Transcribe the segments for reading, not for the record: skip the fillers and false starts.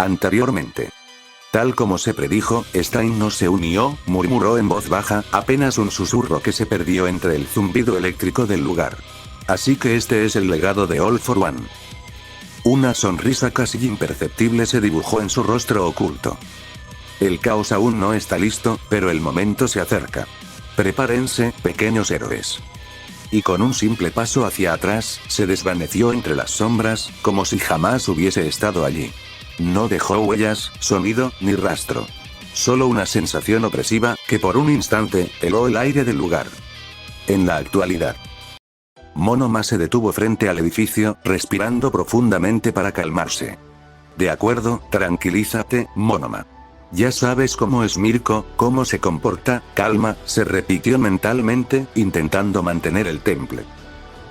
Anteriormente. Tal como se predijo, Stein no se unió, murmuró en voz baja, apenas un susurro que se perdió entre el zumbido eléctrico del lugar. Así que este es el legado de All for One. Una sonrisa casi imperceptible se dibujó en su rostro oculto. El caos aún no está listo, pero el momento se acerca. Prepárense, pequeños héroes. Y con un simple paso hacia atrás, se desvaneció entre las sombras, como si jamás hubiese estado allí. No dejó huellas, sonido, ni rastro. Solo una sensación opresiva, que por un instante, heló el aire del lugar. En la actualidad, Monoma se detuvo frente al edificio, respirando profundamente para calmarse. De acuerdo, tranquilízate, Monoma. Ya sabes cómo es Mirko, cómo se comporta, calma, se repitió mentalmente, intentando mantener el temple.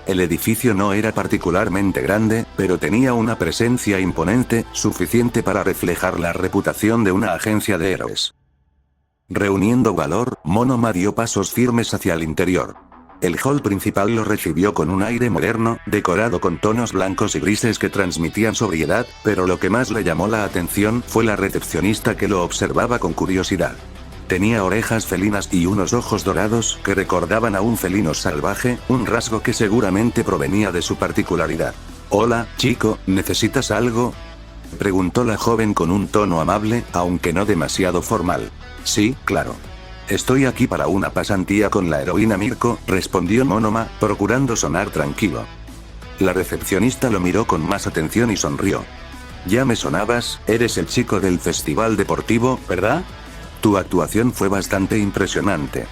El edificio no era particularmente grande, pero tenía una presencia imponente, suficiente para reflejar la reputación de una agencia de héroes. Reuniendo valor, Monoma dio pasos firmes hacia el interior. El hall principal lo recibió con un aire moderno, decorado con tonos blancos y grises que transmitían sobriedad, pero lo que más le llamó la atención fue la recepcionista que lo observaba con curiosidad. Tenía orejas felinas y unos ojos dorados que recordaban a un felino salvaje, un rasgo que seguramente provenía de su particularidad. «Hola, chico, ¿necesitas algo?», preguntó la joven con un tono amable, aunque no demasiado formal. «Sí, claro. Estoy aquí para una pasantía con la heroína Mirko», respondió Monoma, procurando sonar tranquilo. La recepcionista lo miró con más atención y sonrió. «Ya me sonabas, eres el chico del festival deportivo, ¿verdad? Tu actuación fue bastante impresionante.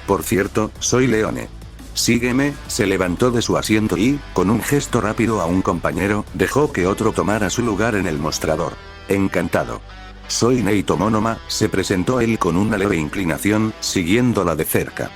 Por cierto, soy Leone. Sígueme», se levantó de su asiento y, con un gesto rápido a un compañero, dejó que otro tomara su lugar en el mostrador. «Encantado. Soy Neito Monoma», se presentó él con una leve inclinación, siguiéndola de cerca.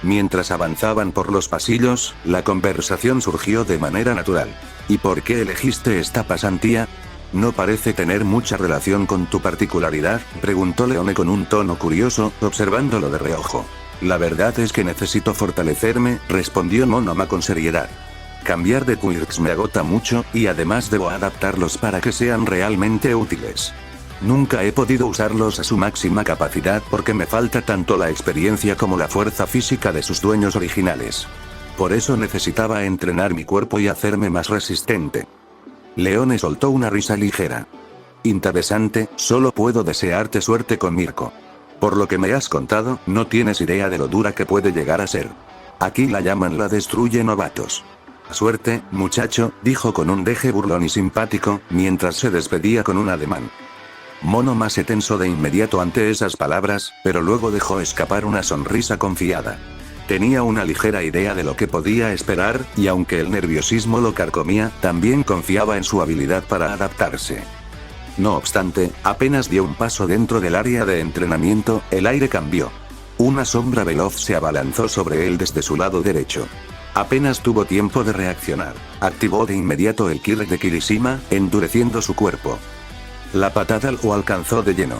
Mientras avanzaban por los pasillos, la conversación surgió de manera natural. «¿Y por qué elegiste esta pasantía? ¿No parece tener mucha relación con tu particularidad?», preguntó Leone con un tono curioso, observándolo de reojo. «La verdad es que necesito fortalecerme», respondió Monoma con seriedad. «Cambiar de quirks me agota mucho, y además debo adaptarlos para que sean realmente útiles. Nunca he podido usarlos a su máxima capacidad porque me falta tanto la experiencia como la fuerza física de sus dueños originales. Por eso necesitaba entrenar mi cuerpo y hacerme más resistente». Leone soltó una risa ligera. «Interesante, solo puedo desearte suerte con Mirko. Por lo que me has contado, no tienes idea de lo dura que puede llegar a ser. Aquí la llaman la destruye novatos». «Suerte, muchacho», dijo con un deje burlón y simpático, mientras se despedía con un ademán. Monoma se tensó de inmediato ante esas palabras, pero luego dejó escapar una sonrisa confiada. Tenía una ligera idea de lo que podía esperar, y aunque el nerviosismo lo carcomía, también confiaba en su habilidad para adaptarse. No obstante, apenas dio un paso dentro del área de entrenamiento, el aire cambió. Una sombra veloz se abalanzó sobre él desde su lado derecho. Apenas tuvo tiempo de reaccionar. Activó de inmediato el Kirk de Kirishima, endureciendo su cuerpo. La patada lo alcanzó de lleno.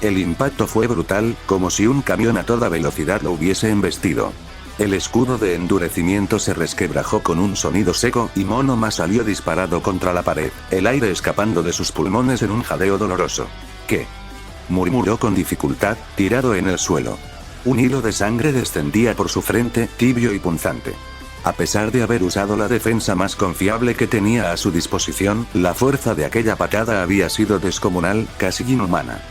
El impacto fue brutal, como si un camión a toda velocidad lo hubiese embestido. El escudo de endurecimiento se resquebrajó con un sonido seco y Monoma salió disparado contra la pared, el aire escapando de sus pulmones en un jadeo doloroso. «¿Qué?», murmuró con dificultad, tirado en el suelo. Un hilo de sangre descendía por su frente, tibio y punzante. A pesar de haber usado la defensa más confiable que tenía a su disposición, la fuerza de aquella patada había sido descomunal, casi inhumana.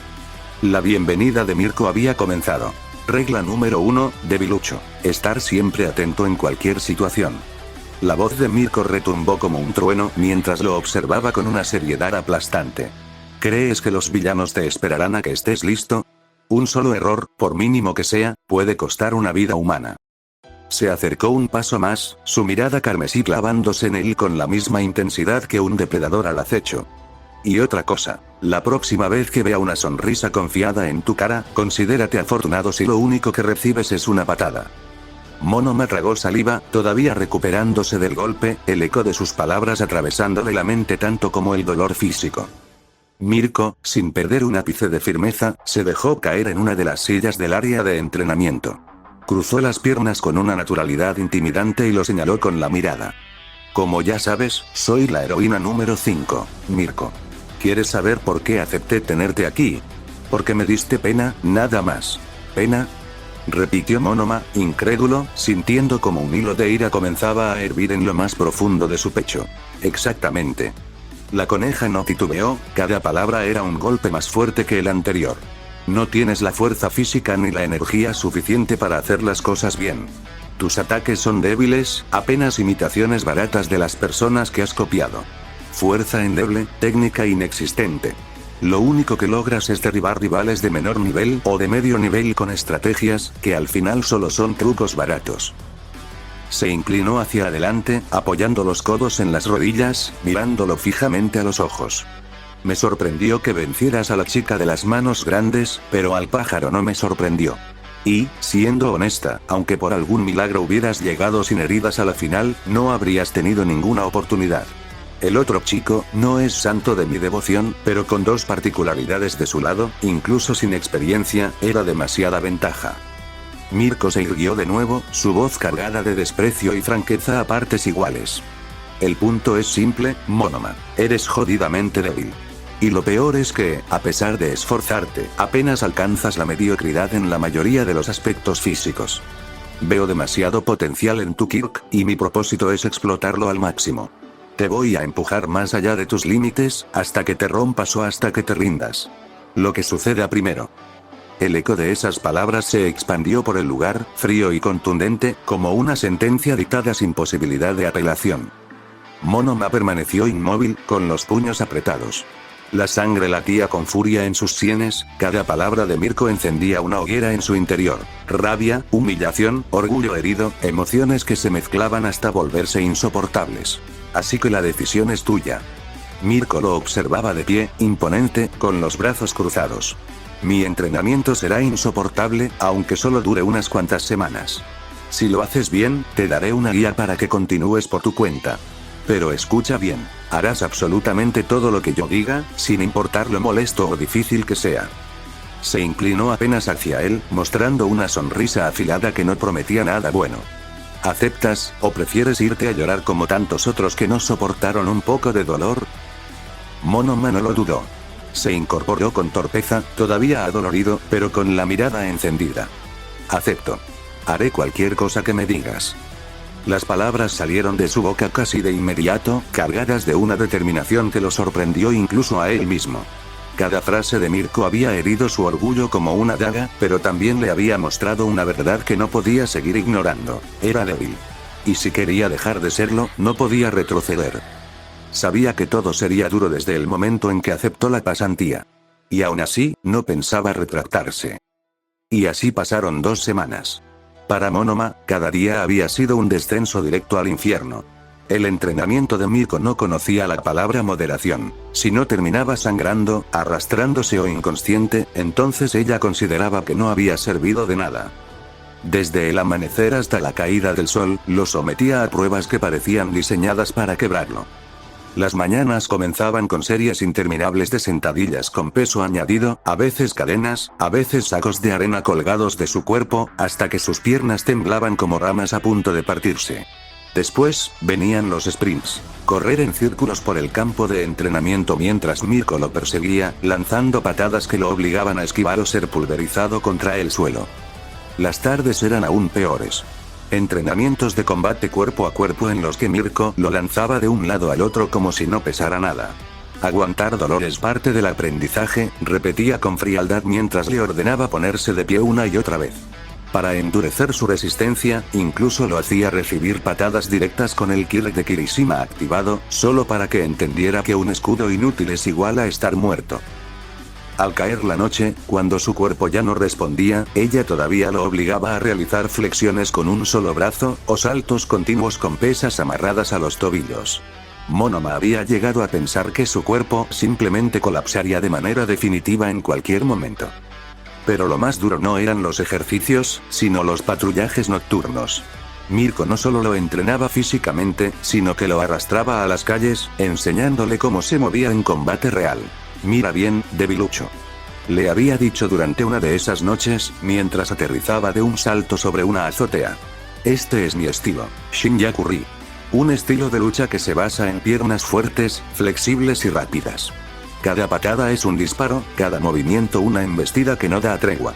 La bienvenida de Mirko había comenzado. Regla número 1, debilucho. Estar siempre atento en cualquier situación. La voz de Mirko retumbó como un trueno mientras lo observaba con una seriedad aplastante. ¿Crees que los villanos te esperarán a que estés listo? Un solo error, por mínimo que sea, puede costar una vida humana. Se acercó un paso más, su mirada carmesí clavándose en él con la misma intensidad que un depredador al acecho. Y otra cosa, la próxima vez que vea una sonrisa confiada en tu cara, considérate afortunado si lo único que recibes es una patada. Monoma tragó saliva, todavía recuperándose del golpe, el eco de sus palabras atravesándole la mente tanto como el dolor físico. Mirko, sin perder un ápice de firmeza, se dejó caer en una de las sillas del área de entrenamiento. Cruzó las piernas con una naturalidad intimidante y lo señaló con la mirada. Como ya sabes, soy la heroína número 5, Mirko. ¿Quieres saber por qué acepté tenerte aquí? Porque me diste pena, nada más. ¿Pena? Repitió Monoma, incrédulo, sintiendo como un hilo de ira comenzaba a hervir en lo más profundo de su pecho. Exactamente. La coneja no titubeó, cada palabra era un golpe más fuerte que el anterior. No tienes la fuerza física ni la energía suficiente para hacer las cosas bien. Tus ataques son débiles, apenas imitaciones baratas de las personas que has copiado. Fuerza endeble, técnica inexistente. Lo único que logras es derribar rivales de menor nivel o de medio nivel con estrategias, que al final solo son trucos baratos. Se inclinó hacia adelante, apoyando los codos en las rodillas, mirándolo fijamente a los ojos. Me sorprendió que vencieras a la chica de las manos grandes, pero al pájaro no me sorprendió. Y, siendo honesta, aunque por algún milagro hubieras llegado sin heridas a la final, no habrías tenido ninguna oportunidad. El otro chico, no es santo de mi devoción, pero con dos particularidades de su lado, incluso sin experiencia, era demasiada ventaja. Mirko se irguió de nuevo, su voz cargada de desprecio y franqueza a partes iguales. El punto es simple, Monoma. Eres jodidamente débil. Y lo peor es que, a pesar de esforzarte, apenas alcanzas la mediocridad en la mayoría de los aspectos físicos. Veo demasiado potencial en tu Kirk, y mi propósito es explotarlo al máximo. Te voy a empujar más allá de tus límites, hasta que te rompas o hasta que te rindas. Lo que suceda primero. El eco de esas palabras se expandió por el lugar, frío y contundente, como una sentencia dictada sin posibilidad de apelación. Monoma permaneció inmóvil, con los puños apretados. La sangre latía con furia en sus sienes, cada palabra de Mirko encendía una hoguera en su interior. Rabia, humillación, orgullo herido, emociones que se mezclaban hasta volverse insoportables. Así que la decisión es tuya. Mirko lo observaba de pie, imponente, con los brazos cruzados. Mi entrenamiento será insoportable, aunque solo dure unas cuantas semanas. Si lo haces bien, te daré una guía para que continúes por tu cuenta. Pero escucha bien, harás absolutamente todo lo que yo diga, sin importar lo molesto o difícil que sea. Se inclinó apenas hacia él, mostrando una sonrisa afilada que no prometía nada bueno. ¿Aceptas, o prefieres irte a llorar como tantos otros que no soportaron un poco de dolor? Monoma no lo dudó. Se incorporó con torpeza, todavía adolorido, pero con la mirada encendida. Acepto. Haré cualquier cosa que me digas. Las palabras salieron de su boca casi de inmediato, cargadas de una determinación que lo sorprendió incluso a él mismo. Cada frase de Mirko había herido su orgullo como una daga, pero también le había mostrado una verdad que no podía seguir ignorando. Era débil. Y si quería dejar de serlo, no podía retroceder. Sabía que todo sería duro desde el momento en que aceptó la pasantía. Y aún así, no pensaba retractarse. Y así pasaron 2 semanas. Para Monoma, cada día había sido un descenso directo al infierno. El entrenamiento de Mirko no conocía la palabra moderación. Si no terminaba sangrando, arrastrándose o inconsciente, entonces ella consideraba que no había servido de nada. Desde el amanecer hasta la caída del sol, lo sometía a pruebas que parecían diseñadas para quebrarlo. Las mañanas comenzaban con series interminables de sentadillas con peso añadido, a veces cadenas, a veces sacos de arena colgados de su cuerpo, hasta que sus piernas temblaban como ramas a punto de partirse. Después, venían los sprints. Correr en círculos por el campo de entrenamiento mientras Mirko lo perseguía, lanzando patadas que lo obligaban a esquivar o ser pulverizado contra el suelo. Las tardes eran aún peores. Entrenamientos de combate cuerpo a cuerpo en los que Mirko lo lanzaba de un lado al otro como si no pesara nada. Aguantar dolor es parte del aprendizaje, repetía con frialdad mientras le ordenaba ponerse de pie una y otra vez. Para endurecer su resistencia, incluso lo hacía recibir patadas directas con el Kirk de Kirishima activado, solo para que entendiera que un escudo inútil es igual a estar muerto. Al caer la noche, cuando su cuerpo ya no respondía, ella todavía lo obligaba a realizar flexiones con un solo brazo, o saltos continuos con pesas amarradas a los tobillos. Monoma había llegado a pensar que su cuerpo simplemente colapsaría de manera definitiva en cualquier momento. Pero lo más duro no eran los ejercicios, sino los patrullajes nocturnos. Mirko no solo lo entrenaba físicamente, sino que lo arrastraba a las calles, enseñándole cómo se movía en combate real. Mira bien, debilucho. Le había dicho durante una de esas noches, mientras aterrizaba de un salto sobre una azotea. Este es mi estilo, Shinyaku-ri. Un estilo de lucha que se basa en piernas fuertes, flexibles y rápidas. Cada patada es un disparo, cada movimiento una embestida que no da tregua.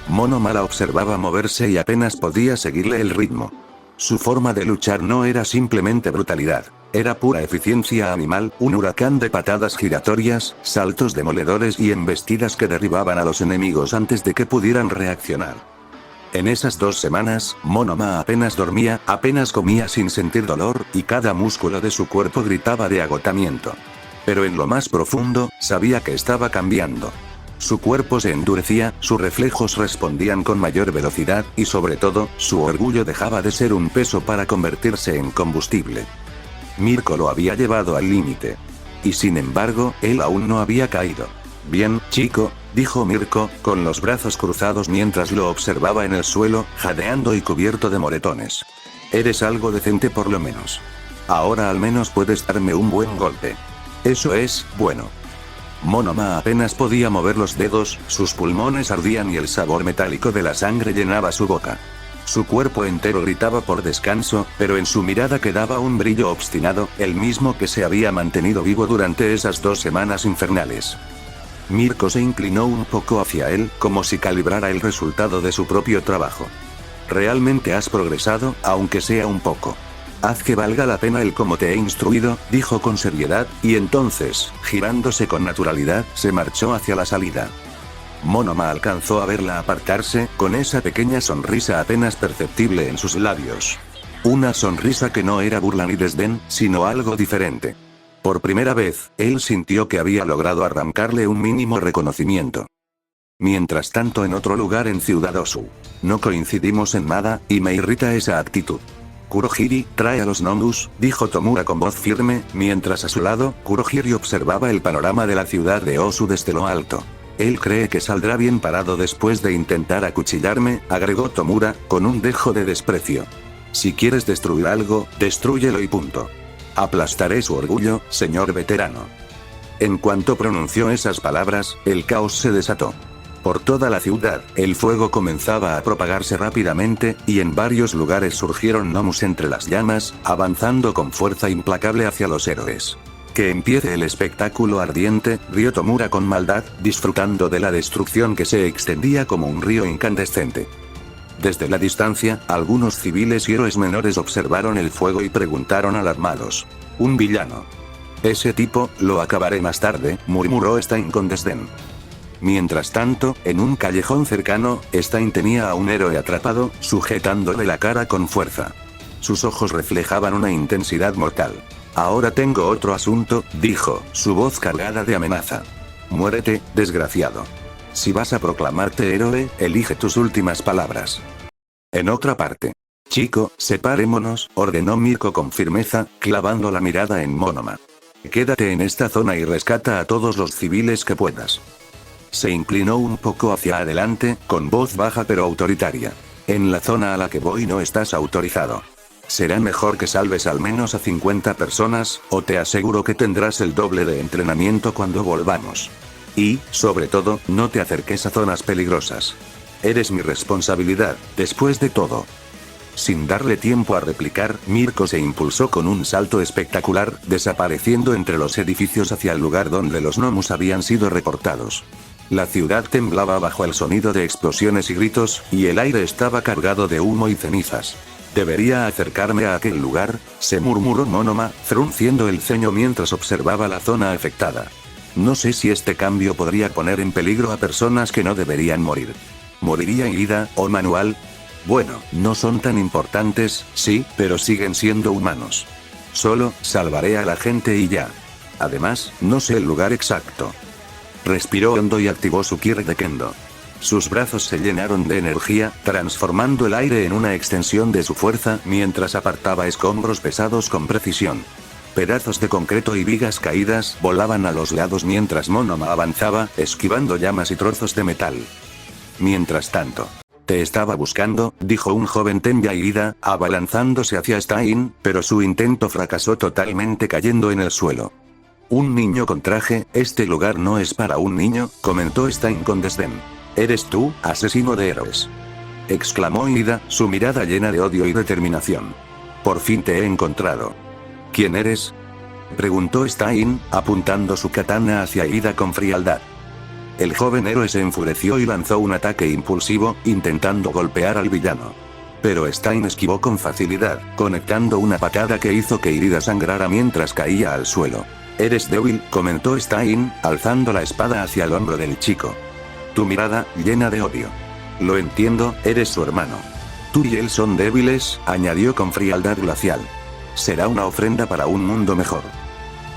Monoma la observaba moverse y apenas podía seguirle el ritmo. Su forma de luchar no era simplemente brutalidad, era pura eficiencia animal, un huracán de patadas giratorias, saltos demoledores y embestidas que derribaban a los enemigos antes de que pudieran reaccionar. En esas 2 semanas, Monoma apenas dormía, apenas comía sin sentir dolor, y cada músculo de su cuerpo gritaba de agotamiento. Pero en lo más profundo, sabía que estaba cambiando. Su cuerpo se endurecía, sus reflejos respondían con mayor velocidad, y sobre todo, su orgullo dejaba de ser un peso para convertirse en combustible. Mirko lo había llevado al límite. Y sin embargo, él aún no había caído. Bien, chico, dijo Mirko, con los brazos cruzados mientras lo observaba en el suelo, jadeando y cubierto de moretones. Eres algo decente por lo menos. Ahora al menos puedes darme un buen golpe. Eso es, bueno. Monoma apenas podía mover los dedos, sus pulmones ardían y el sabor metálico de la sangre llenaba su boca. Su cuerpo entero gritaba por descanso, pero en su mirada quedaba un brillo obstinado, el mismo que se había mantenido vivo durante esas 2 semanas infernales. Mirko se inclinó un poco hacia él, como si calibrara el resultado de su propio trabajo. Realmente has progresado, aunque sea un poco. Haz que valga la pena el como te he instruido, dijo con seriedad, y entonces, girándose con naturalidad, se marchó hacia la salida. Monoma alcanzó a verla apartarse, con esa pequeña sonrisa apenas perceptible en sus labios. Una sonrisa que no era burla ni desdén, sino algo diferente. Por primera vez, él sintió que había logrado arrancarle un mínimo reconocimiento. Mientras tanto en otro lugar en Ciudad Osu. No coincidimos en nada, y me irrita esa actitud. Kurohiri, trae a los Nomus, dijo Tomura con voz firme, mientras a su lado, Kurohiri observaba el panorama de la ciudad de Osu desde lo alto. Él cree que saldrá bien parado después de intentar acuchillarme, agregó Tomura, con un dejo de desprecio. Si quieres destruir algo, destrúyelo y punto. Aplastaré su orgullo, señor veterano. En cuanto pronunció esas palabras, el caos se desató. Por toda la ciudad, el fuego comenzaba a propagarse rápidamente, y en varios lugares surgieron Nomus entre las llamas, avanzando con fuerza implacable hacia los héroes. Que empiece el espectáculo ardiente, rió Tomura con maldad, disfrutando de la destrucción que se extendía como un río incandescente. Desde la distancia, algunos civiles y héroes menores observaron el fuego y preguntaron alarmados. ¿Un villano? Ese tipo, lo acabaré más tarde, murmuró Stein con desdén. Mientras tanto, en un callejón cercano, Stein tenía a un héroe atrapado, sujetándole la cara con fuerza. Sus ojos reflejaban una intensidad mortal. Ahora tengo otro asunto, dijo, su voz cargada de amenaza. Muérete, desgraciado. Si vas a proclamarte héroe, elige tus últimas palabras. En otra parte. Chico, separémonos, ordenó Mirko con firmeza, clavando la mirada en Monoma. Quédate en esta zona y rescata a todos los civiles que puedas. Se inclinó un poco hacia adelante, con voz baja pero autoritaria. En la zona a la que voy no estás autorizado. Será mejor que salves al menos a 50 personas, o te aseguro que tendrás el doble de entrenamiento cuando volvamos. Y, sobre todo, no te acerques a zonas peligrosas. Eres mi responsabilidad, después de todo. Sin darle tiempo a replicar, Mirko se impulsó con un salto espectacular, desapareciendo entre los edificios hacia el lugar donde los Nomus habían sido reportados. La ciudad temblaba bajo el sonido de explosiones y gritos, y el aire estaba cargado de humo y cenizas. ¿Debería acercarme a aquel lugar?, se murmuró Monoma, frunciendo el ceño mientras observaba la zona afectada. No sé si este cambio podría poner en peligro a personas que no deberían morir. ¿Moriría Ida o Manual? Bueno, no son tan importantes, sí, pero siguen siendo humanos. Solo, salvaré a la gente y ya. Además, no sé el lugar exacto. Respiró hondo y activó su Kir de Kendo. Sus brazos se llenaron de energía, transformando el aire en una extensión de su fuerza mientras apartaba escombros pesados con precisión. Pedazos de concreto y vigas caídas volaban a los lados mientras Monoma avanzaba, esquivando llamas y trozos de metal. Mientras tanto, te estaba buscando, dijo un joven Tenya Ida, abalanzándose hacia Stein, pero su intento fracasó totalmente cayendo en el suelo. Un niño con traje, este lugar no es para un niño, comentó Stein con desdén. ¿Eres tú, asesino de héroes?, exclamó Ida, su mirada llena de odio y determinación. Por fin te he encontrado. ¿Quién eres? Preguntó Stein, apuntando su katana hacia Ida con frialdad. El joven héroe se enfureció y lanzó un ataque impulsivo, intentando golpear al villano. Pero Stein esquivó con facilidad, conectando una patada que hizo que Ida sangrara mientras caía al suelo. «Eres débil», comentó Stein, alzando la espada hacia el hombro del chico. Tu mirada, llena de odio. Lo entiendo, eres su hermano. Tú y él son débiles, añadió con frialdad glacial. Será una ofrenda para un mundo mejor.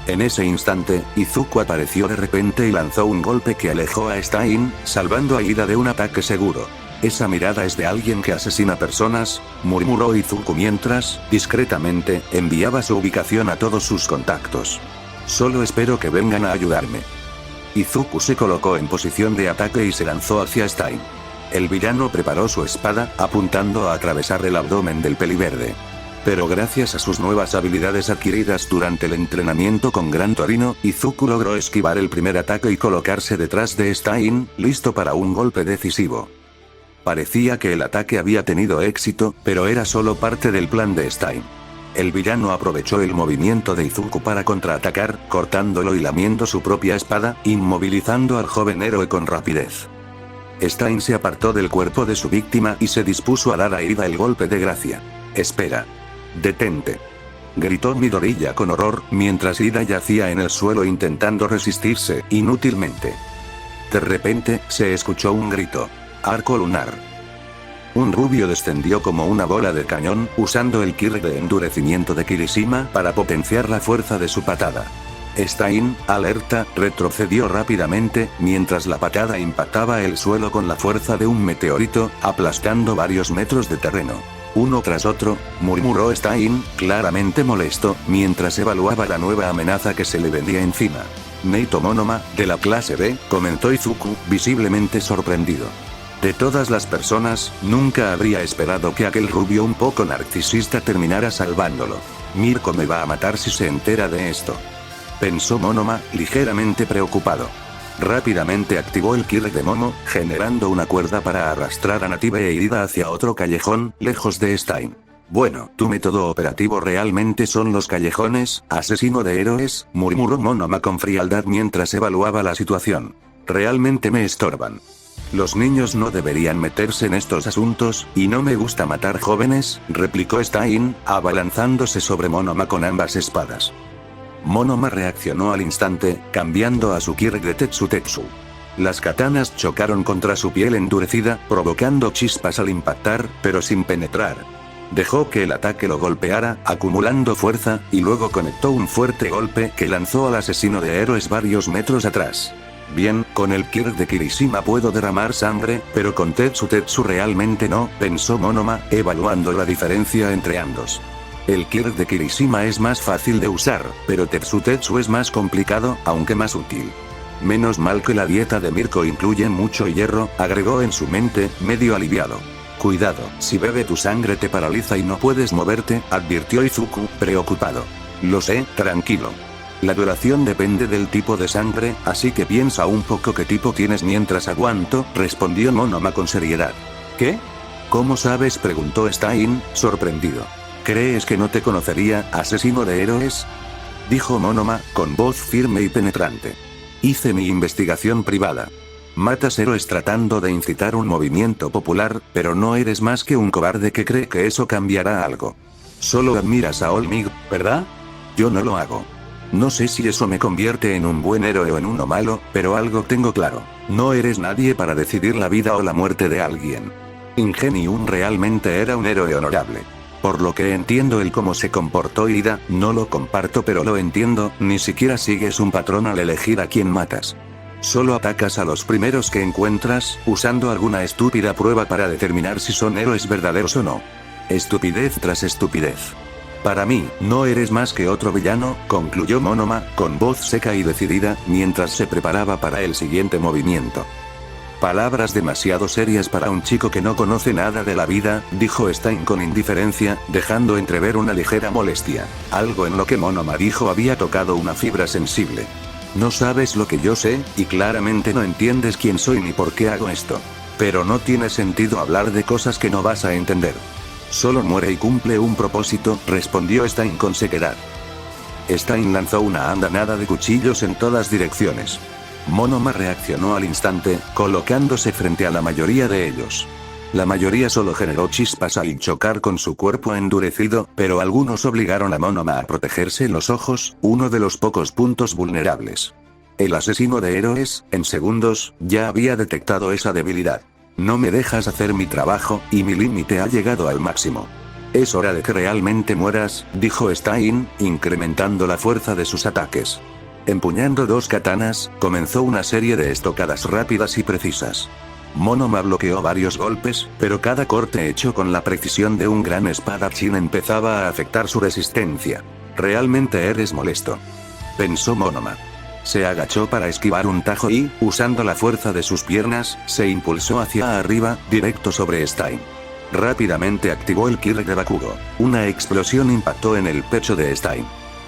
En ese instante, Izuku apareció de repente y lanzó un golpe que alejó a Stein, salvando a Ida de un ataque seguro. Esa mirada es de alguien que asesina personas, murmuró Izuku mientras, discretamente, enviaba su ubicación a todos sus contactos. Solo espero que vengan a ayudarme. Izuku se colocó en posición de ataque y se lanzó hacia Stein. El villano preparó su espada, apuntando a atravesar el abdomen del peliverde. Pero gracias a sus nuevas habilidades adquiridas durante el entrenamiento con Gran Torino, Izuku logró esquivar el primer ataque y colocarse detrás de Stein, listo para un golpe decisivo. Parecía que el ataque había tenido éxito, pero era solo parte del plan de Stein. El villano aprovechó el movimiento de Izuku para contraatacar, cortándolo y lamiendo su propia espada, inmovilizando al joven héroe con rapidez. Stein se apartó del cuerpo de su víctima y se dispuso a dar a Ida el golpe de gracia. «Espera. Detente», gritó Midoriya con horror, mientras Ida yacía en el suelo intentando resistirse, inútilmente. De repente, se escuchó un grito. «Arco lunar». Un rubio descendió como una bola de cañón, usando el Ki de endurecimiento de Kirishima para potenciar la fuerza de su patada. Stein, alerta, retrocedió rápidamente, mientras la patada impactaba el suelo con la fuerza de un meteorito, aplastando varios metros de terreno. «Uno tras otro», murmuró Stein, claramente molesto, mientras evaluaba la nueva amenaza que se le venía encima. «Neito Monoma, de la clase B», comentó Izuku, visiblemente sorprendido. De todas las personas, nunca habría esperado que aquel rubio un poco narcisista terminara salvándolo. «Mirko me va a matar si se entera de esto», pensó Monoma, ligeramente preocupado. Rápidamente activó el Ki de Momo, generando una cuerda para arrastrar a Native e Ida hacia otro callejón, lejos de Stein. «Bueno, tu método operativo realmente son los callejones, asesino de héroes», murmuró Monoma con frialdad mientras evaluaba la situación. «Realmente me estorban. Los niños no deberían meterse en estos asuntos, y no me gusta matar jóvenes», replicó Stein, abalanzándose sobre Monoma con ambas espadas. Monoma reaccionó al instante, cambiando a su Ki de Tetsutetsu. Las katanas chocaron contra su piel endurecida, provocando chispas al impactar, pero sin penetrar. Dejó que el ataque lo golpeara, acumulando fuerza, y luego conectó un fuerte golpe que lanzó al asesino de héroes varios metros atrás. «Bien, con el Ki de Kirishima puedo derramar sangre, pero con Tetsutetsu realmente no», pensó Monoma, evaluando la diferencia entre ambos. El Ki de Kirishima es más fácil de usar, pero Tetsutetsu es más complicado, aunque más útil. «Menos mal que la dieta de Mirko incluye mucho hierro», agregó en su mente, medio aliviado. «Cuidado, si bebe tu sangre te paraliza y no puedes moverte», advirtió Izuku, preocupado. «Lo sé, tranquilo. La duración depende del tipo de sangre, así que piensa un poco qué tipo tienes mientras aguanto», respondió Monoma con seriedad. «¿Qué? ¿Cómo sabes?», preguntó Stein, sorprendido. «¿Crees que no te conocería, asesino de héroes?», dijo Monoma, con voz firme y penetrante. «Hice mi investigación privada. Matas héroes tratando de incitar un movimiento popular, pero no eres más que un cobarde que cree que eso cambiará algo. Solo admiras a Olmig, ¿verdad? Yo no lo hago. No sé si eso me convierte en un buen héroe o en uno malo, pero algo tengo claro. No eres nadie para decidir la vida o la muerte de alguien. Ingenium realmente era un héroe honorable. Por lo que entiendo el cómo se comportó Ida, no lo comparto pero lo entiendo, ni siquiera sigues un patrón al elegir a quién matas. Solo atacas a los primeros que encuentras, usando alguna estúpida prueba para determinar si son héroes verdaderos o no. Estupidez tras estupidez. Para mí, no eres más que otro villano», concluyó Monoma, con voz seca y decidida, mientras se preparaba para el siguiente movimiento. «Palabras demasiado serias para un chico que no conoce nada de la vida», dijo Stein con indiferencia, dejando entrever una ligera molestia. Algo en lo que Monoma dijo había tocado una fibra sensible. «No sabes lo que yo sé, y claramente no entiendes quién soy ni por qué hago esto. Pero no tiene sentido hablar de cosas que no vas a entender. Solo muere y cumple un propósito», respondió Stein con sequedad. Stein lanzó una andanada de cuchillos en todas direcciones. Monoma reaccionó al instante, colocándose frente a la mayoría de ellos. La mayoría solo generó chispas al chocar con su cuerpo endurecido, pero algunos obligaron a Monoma a protegerse los ojos, uno de los pocos puntos vulnerables. El asesino de héroes, en segundos, ya había detectado esa debilidad. No me dejas hacer mi trabajo, y mi límite ha llegado al máximo. Es hora de que realmente mueras, dijo Stein, incrementando la fuerza de sus ataques. Empuñando dos katanas, comenzó una serie de estocadas rápidas y precisas. Monoma bloqueó varios golpes, pero cada corte hecho con la precisión de un gran espadachín empezaba a afectar su resistencia. Realmente eres molesto, pensó Monoma. Se agachó para esquivar un tajo y, usando la fuerza de sus piernas, se impulsó hacia arriba, directo sobre Stein. Rápidamente activó el Kirk de Bakugo. Una explosión impactó en el pecho de Stein.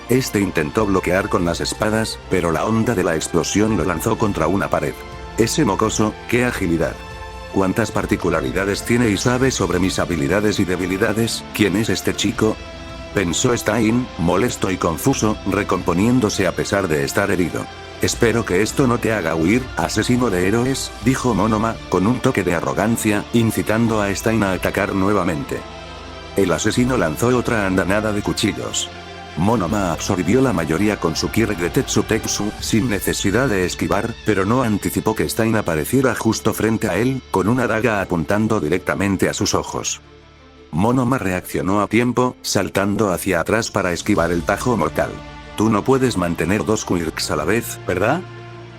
Este intentó bloquear con las espadas, pero la onda de la explosión lo lanzó contra una pared. Ese mocoso, qué agilidad. ¿Cuántas particularidades tiene y sabe sobre mis habilidades y debilidades? ¿Quién es este chico?, pensó Stein, molesto y confuso, recomponiéndose a pesar de estar herido. Espero que esto no te haga huir, asesino de héroes, dijo Monoma, con un toque de arrogancia, incitando a Stein a atacar nuevamente. El asesino lanzó otra andanada de cuchillos. Monoma absorbió la mayoría con su Kirk de Tetsu, sin necesidad de esquivar, pero no anticipó que Stein apareciera justo frente a él, con una daga apuntando directamente a sus ojos. Monoma reaccionó a tiempo, saltando hacia atrás para esquivar el tajo mortal. Tú no puedes mantener dos Kirks a la vez, ¿verdad?,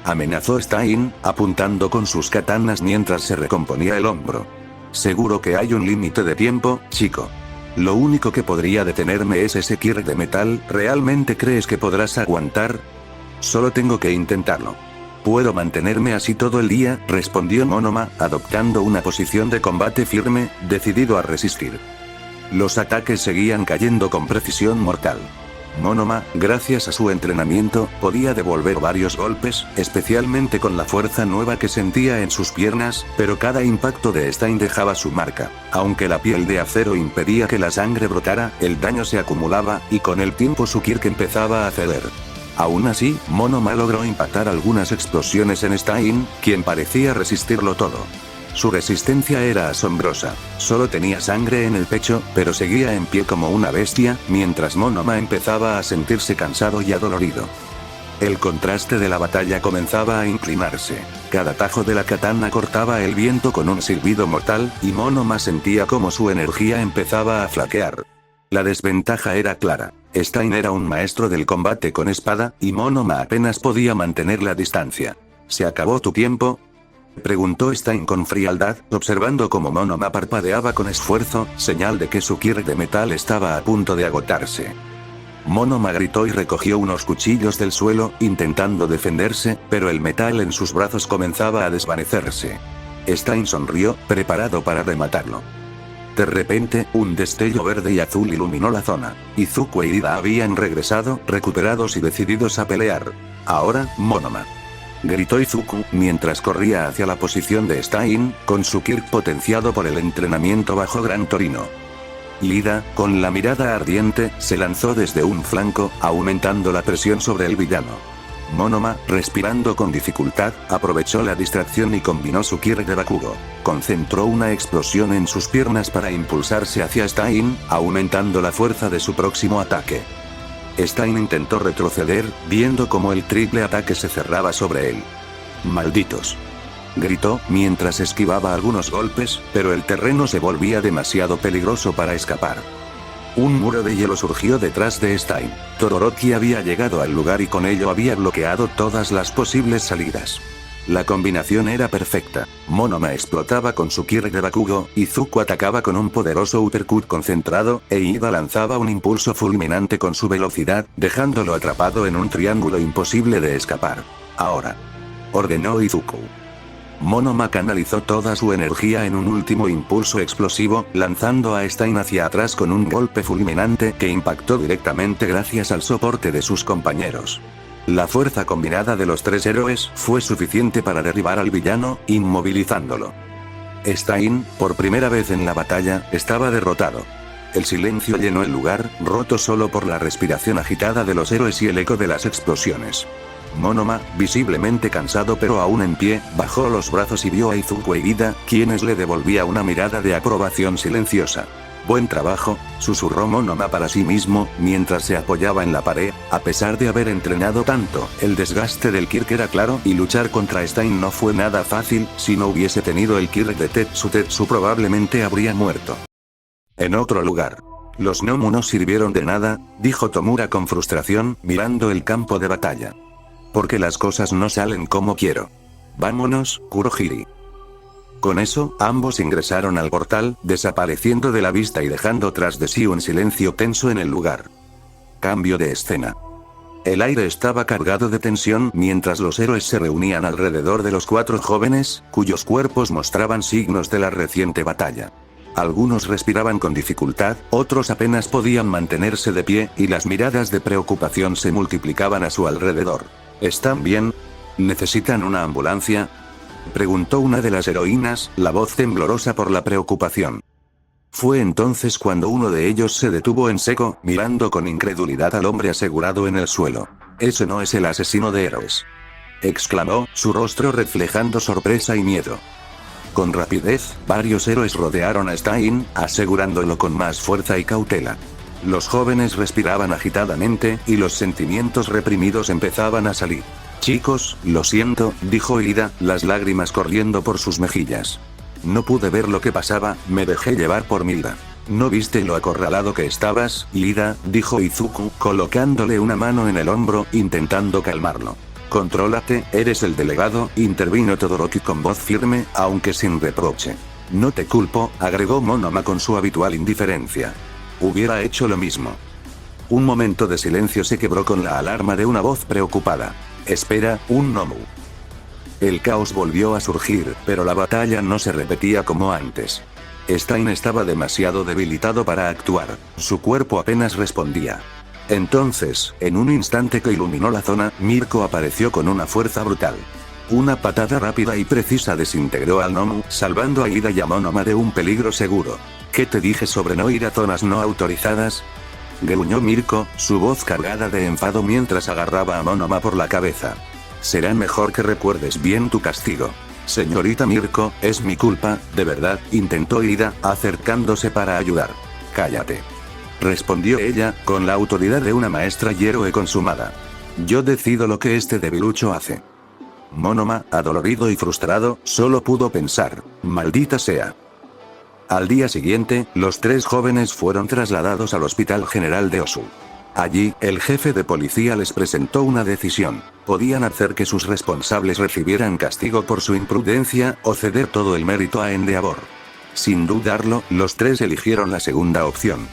amenazó Stein, apuntando con sus katanas mientras se recomponía el hombro. Seguro que hay un límite de tiempo, chico. Lo único que podría detenerme es ese Kirk de metal. ¿Realmente crees que podrás aguantar? Solo tengo que intentarlo. Puedo mantenerme así todo el día, respondió Monoma, adoptando una posición de combate firme, decidido a resistir. Los ataques seguían cayendo con precisión mortal. Monoma, gracias a su entrenamiento, podía devolver varios golpes, especialmente con la fuerza nueva que sentía en sus piernas, pero cada impacto de Stein dejaba su marca. Aunque la piel de acero impedía que la sangre brotara, el daño se acumulaba, y con el tiempo su Kirk empezaba a ceder. Aún así, Monoma logró impactar algunas explosiones en Stein, quien parecía resistirlo todo. Su resistencia era asombrosa. Solo tenía sangre en el pecho, pero seguía en pie como una bestia, mientras Monoma empezaba a sentirse cansado y adolorido. El contraste de la batalla comenzaba a inclinarse. Cada tajo de la katana cortaba el viento con un silbido mortal, y Monoma sentía como su energía empezaba a flaquear. La desventaja era clara. Stein era un maestro del combate con espada, y Monoma apenas podía mantener la distancia. ¿Se acabó tu tiempo?, preguntó Stein con frialdad, observando cómo Monoma parpadeaba con esfuerzo, señal de que su Kirk de metal estaba a punto de agotarse. Monoma gritó y recogió unos cuchillos del suelo, intentando defenderse, pero el metal en sus brazos comenzaba a desvanecerse. Stein sonrió, preparado para rematarlo. De repente, un destello verde y azul iluminó la zona. Izuku e Ida habían regresado, recuperados y decididos a pelear. Ahora, Monoma, gritó Izuku, mientras corría hacia la posición de Stein, con su Kirk potenciado por el entrenamiento bajo Gran Torino. Ida, con la mirada ardiente, se lanzó desde un flanco, aumentando la presión sobre el villano. Monoma, respirando con dificultad, aprovechó la distracción y combinó su Kirk de Bakugo. Concentró una explosión en sus piernas para impulsarse hacia Stein, aumentando la fuerza de su próximo ataque. Stein intentó retroceder, viendo cómo el triple ataque se cerraba sobre él. «¡Malditos!», gritó, mientras esquivaba algunos golpes, pero el terreno se volvía demasiado peligroso para escapar. Un muro de hielo surgió detrás de Stein. Todoroki había llegado al lugar y con ello había bloqueado todas las posibles salidas. La combinación era perfecta. Monoma explotaba con su Kirk de Bakugo, Izuku atacaba con un poderoso uppercut concentrado, e Ida lanzaba un impulso fulminante con su velocidad, dejándolo atrapado en un triángulo imposible de escapar. «Ahora», ordenó Izuku. Monoma canalizó toda su energía en un último impulso explosivo, lanzando a Stein hacia atrás con un golpe fulminante que impactó directamente gracias al soporte de sus compañeros. La fuerza combinada de los tres héroes fue suficiente para derribar al villano, inmovilizándolo. Stein, por primera vez en la batalla, estaba derrotado. El silencio llenó el lugar, roto solo por la respiración agitada de los héroes y el eco de las explosiones. Monoma, visiblemente cansado pero aún en pie, bajó los brazos y vio a Izuku e Ida, quienes le devolvía una mirada de aprobación silenciosa. «Buen trabajo», susurró Monoma para sí mismo, mientras se apoyaba en la pared. A pesar de haber entrenado tanto, el desgaste del Kirk era claro y luchar contra Stein no fue nada fácil. Si no hubiese tenido el Kirk de Tetsu probablemente habría muerto. En otro lugar. «Los Nomu no sirvieron de nada», dijo Tomura con frustración, mirando el campo de batalla. «Porque las cosas no salen como quiero. Vámonos, Kurohiri». Con eso, ambos ingresaron al portal, desapareciendo de la vista y dejando tras de sí un silencio tenso en el lugar. Cambio de escena. El aire estaba cargado de tensión mientras los héroes se reunían alrededor de los 4 jóvenes, cuyos cuerpos mostraban signos de la reciente batalla. Algunos respiraban con dificultad, otros apenas podían mantenerse de pie, y las miradas de preocupación se multiplicaban a su alrededor. ¿Están bien? ¿Necesitan una ambulancia?, preguntó una de las heroínas, la voz temblorosa por la preocupación. Fue entonces cuando uno de ellos se detuvo en seco, mirando con incredulidad al hombre asegurado en el suelo. «Ese no es el asesino de héroes», exclamó, su rostro reflejando sorpresa y miedo. Con rapidez, varios héroes rodearon a Stein, asegurándolo con más fuerza y cautela. Los jóvenes respiraban agitadamente, y los sentimientos reprimidos empezaban a salir. «Chicos, lo siento», dijo Ida, las lágrimas corriendo por sus mejillas. «No pude ver lo que pasaba, me dejé llevar por mi ira». «¿No viste lo acorralado que estabas, Ida?», dijo Izuku, colocándole una mano en el hombro, intentando calmarlo. «Contrólate, eres el delegado», intervino Todoroki con voz firme, aunque sin reproche. «No te culpo», agregó Monoma con su habitual indiferencia. «Hubiera hecho lo mismo». Un momento de silencio se quebró con la alarma de una voz preocupada. «Espera, un Nomu». El caos volvió a surgir, pero la batalla no se repetía como antes. Stein estaba demasiado debilitado para actuar, su cuerpo apenas respondía. Entonces, en un instante que iluminó la zona, Mirko apareció con una fuerza brutal. Una patada rápida y precisa desintegró al Nomu, salvando a Ida y a Monoma de un peligro seguro. «¿Qué te dije sobre no ir a zonas no autorizadas?», gruñó Mirko, su voz cargada de enfado mientras agarraba a Monoma por la cabeza. «Será mejor que recuerdes bien tu castigo». «Señorita Mirko, es mi culpa, de verdad», intentó Ida, acercándose para ayudar. «Cállate», respondió ella, con la autoridad de una maestra y héroe consumada. «Yo decido lo que este debilucho hace». Monoma, adolorido y frustrado, solo pudo pensar: «Maldita sea». Al día siguiente, los 3 jóvenes fueron trasladados al Hospital General de Osu. Allí, el jefe de policía les presentó una decisión. Podían hacer que sus responsables recibieran castigo por su imprudencia, o ceder todo el mérito a Endeavor. Sin dudarlo, los 3 eligieron la segunda opción.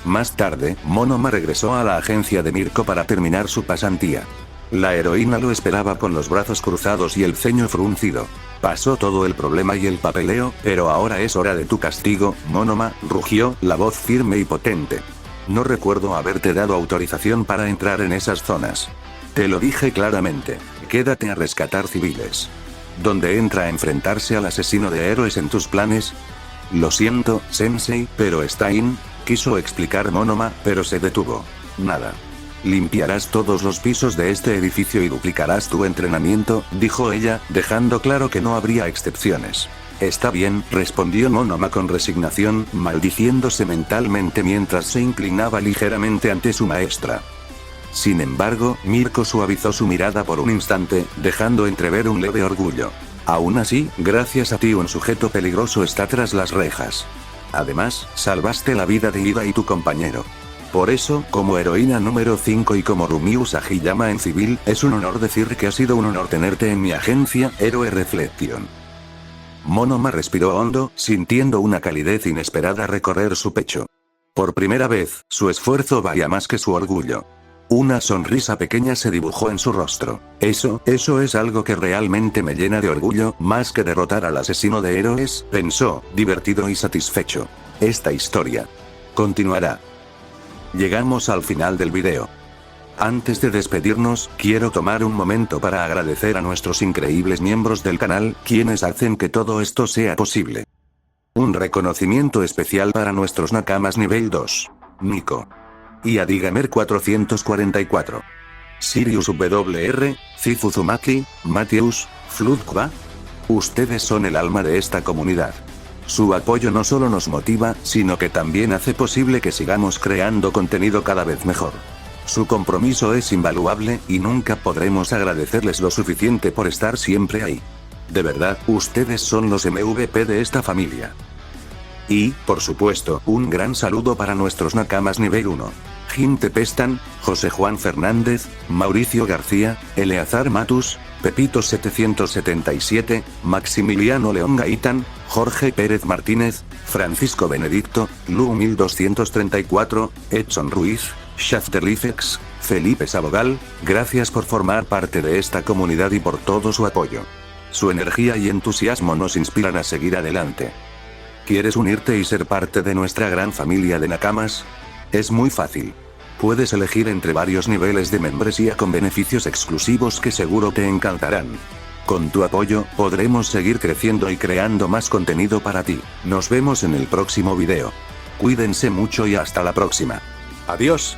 Más tarde, Monoma regresó a la agencia de Mirko para terminar su pasantía. La heroína lo esperaba con los brazos cruzados y el ceño fruncido. «Pasó todo el problema y el papeleo, pero ahora es hora de tu castigo, Monoma», rugió, la voz firme y potente. «No recuerdo haberte dado autorización para entrar en esas zonas. Te lo dije claramente, quédate a rescatar civiles. ¿Dónde entra a enfrentarse al asesino de héroes en tus planes?» «Lo siento, Sensei, pero Stein», quiso explicar Monoma, pero se detuvo. «Nada. Limpiarás todos los pisos de este edificio y duplicarás tu entrenamiento», dijo ella, dejando claro que no habría excepciones. «Está bien», respondió Monoma con resignación, maldiciéndose mentalmente mientras se inclinaba ligeramente ante su maestra. Sin embargo, Mirko suavizó su mirada por un instante, dejando entrever un leve orgullo. «Aún así, gracias a ti un sujeto peligroso está tras las rejas. Además, salvaste la vida de Ida y tu compañero. Por eso, como heroína número 5 y como Rumiu Sagiyama en civil, es un honor decir que ha sido un honor tenerte en mi agencia, Héroe Reflection». Monoma respiró hondo, sintiendo una calidez inesperada recorrer su pecho. Por primera vez, su esfuerzo valía más que su orgullo. Una sonrisa pequeña se dibujó en su rostro. Eso es algo que realmente me llena de orgullo, más que derrotar al asesino de héroes», pensó, divertido y satisfecho. Esta historia continuará. Llegamos al final del video. Antes de despedirnos, quiero tomar un momento para agradecer a nuestros increíbles miembros del canal, quienes hacen que todo esto sea posible. Un reconocimiento especial para nuestros Nakamas nivel 2. Nico. Y Adigamer 444. Sirius WR, Zifuzumaki, Mateus, Floodqua. Ustedes son el alma de esta comunidad. Su apoyo no solo nos motiva, sino que también hace posible que sigamos creando contenido cada vez mejor. Su compromiso es invaluable, y nunca podremos agradecerles lo suficiente por estar siempre ahí. De verdad, ustedes son los MVP de esta familia. Y, por supuesto, un gran saludo para nuestros Nakamas nivel 1. Jim Tepestan, José Juan Fernández, Mauricio García, Eleazar Matus, Pepito 777, Maximiliano León Gaitán, Jorge Pérez Martínez, Francisco Benedicto, Lu 1234, Edson Ruiz, Shafterlifex, Felipe Sabogal. Gracias por formar parte de esta comunidad y por todo su apoyo. Su energía y entusiasmo nos inspiran a seguir adelante. ¿Quieres unirte y ser parte de nuestra gran familia de Nakamas? Es muy fácil. Puedes elegir entre varios niveles de membresía con beneficios exclusivos que seguro te encantarán. Con tu apoyo, podremos seguir creciendo y creando más contenido para ti. Nos vemos en el próximo video. Cuídense mucho y hasta la próxima. Adiós.